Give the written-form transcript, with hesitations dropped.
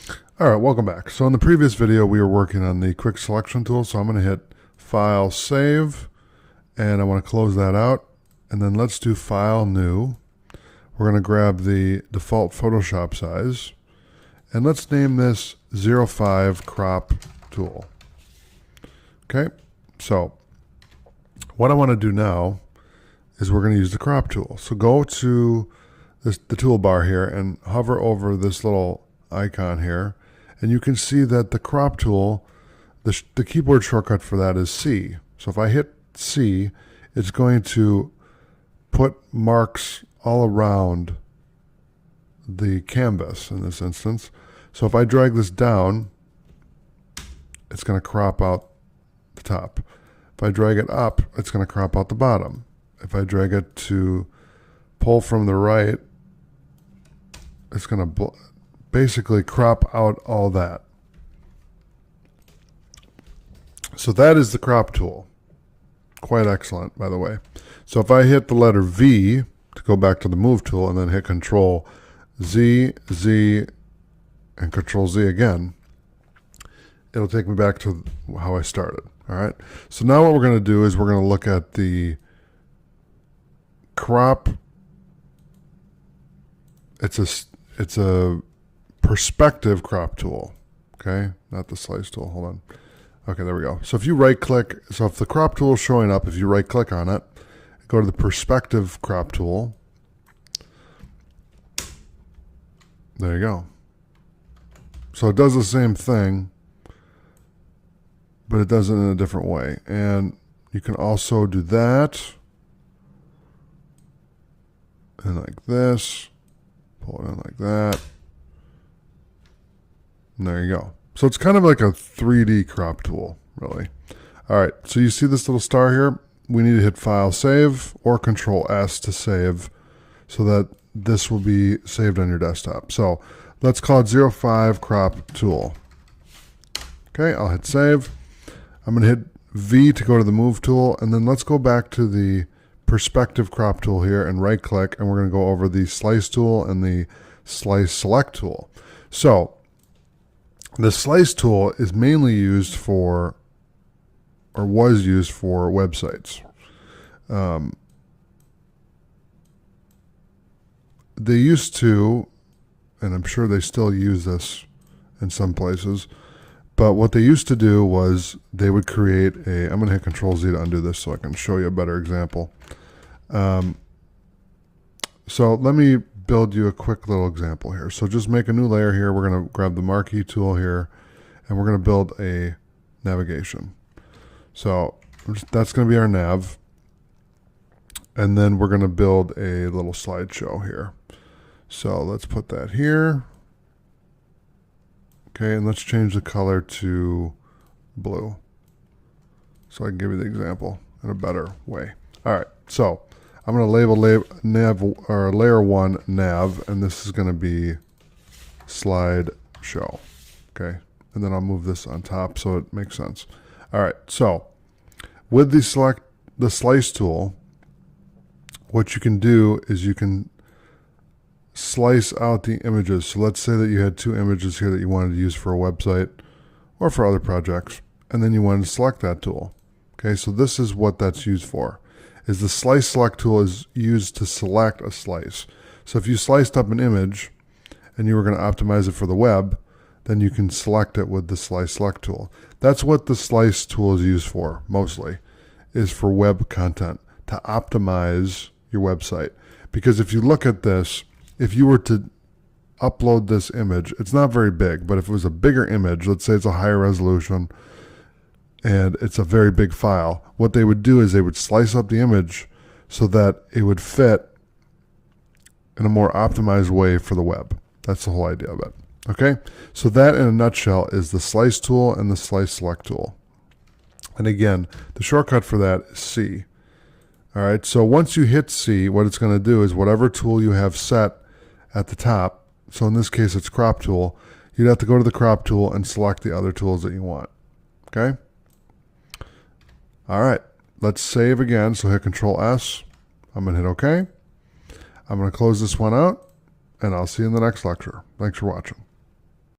All right, welcome back. So in the previous video, we were working on the quick selection tool. So I'm going to hit File, Save, and I want to close that out. And then let's do File, New. We're going to grab the default Photoshop size. And let's name this 05 Crop Tool. Okay, so what I want to do now is we're going to use the Crop tool. So go to the toolbar here and hover over this little icon here. And you can see that the crop tool, the keyboard shortcut for that is C. So if I hit C, it's going to put marks all around the canvas in this instance. So if I drag this down, it's going to crop out the top. If I drag it up, it's going to crop out the bottom. If I drag it to pull from the right, it's going to basically crop out all that. So that is the crop tool. Quite excellent, by the way. So if I hit the letter V to go back to the move tool and then hit Control Z, Z, and Control Z again, it'll take me back to how I started. All right. So now what we're going to do is we're going to look at the crop. It's a perspective crop tool. Okay, not the slice tool. Hold on. Okay, there we go. So if you right click, so if the crop tool is showing up, if you right click on it, go to the perspective crop tool. There you go. So it does the same thing, but it does it in a different way. And you can also do that. And like this. Pull it in like that. And there you go. So it's kind of like a 3D crop tool, really. All right, so you see this little star here? We need to hit File, Save, or Control S to save so that this will be saved on your desktop. So let's call it 05 Crop Tool. Okay, I'll hit Save. I'm going to hit V to go to the Move tool, and then let's go back to the Perspective Crop tool here and right-click, and we're going to go over the Slice tool and the Slice Select tool. So the Slice tool is mainly used for, or was used for, websites. They used to, and I'm sure they still use this in some places, but what they used to do was they would create a, I'm going to hit Control Z to undo this so I can show you a better example. So let me build you a quick little example here. So just make a new layer here. We're going to grab the marquee tool here, and we're going to build a navigation. So that's going to be our nav. And then we're going to build a little slideshow here. So let's put that here. Okay, and let's change the color to blue so I can give you the example in a better way. All right, so I'm going to label nav or layer 1 nav, and this is going to be slideshow. Okay, and then I'll move this on top so it makes sense. All right, so with the slice tool, what you can do is you can slice out the images. So let's say that you had 2 images here that you wanted to use for a website or for other projects, and then you wanted to select that tool. Okay, so this is what that's used for. Is the Slice Select tool is used to select a slice. So if you sliced up an image and you were going to optimize it for the web, then you can select it with the Slice Select tool. That's what the Slice tool is used for, mostly, is for web content, to optimize your website. Because if you look at this, if you were to upload this image, it's not very big, but if it was a bigger image, let's say it's a higher resolution, and it's a very big file, what they would do is they would slice up the image so that it would fit in a more optimized way for the web. That's the whole idea of it. Okay, so that in a nutshell is the Slice tool and the Slice Select tool. And again, the shortcut for that is C. All right, so once you hit C, what it's going to do is whatever tool you have set at the top, so in this case it's Crop tool, you'd have to go to the Crop tool and select the other tools that you want. Okay? All right, let's save again. So hit Control S. I'm going to hit OK. I'm going to close this one out, and I'll see you in the next lecture. Thanks for watching.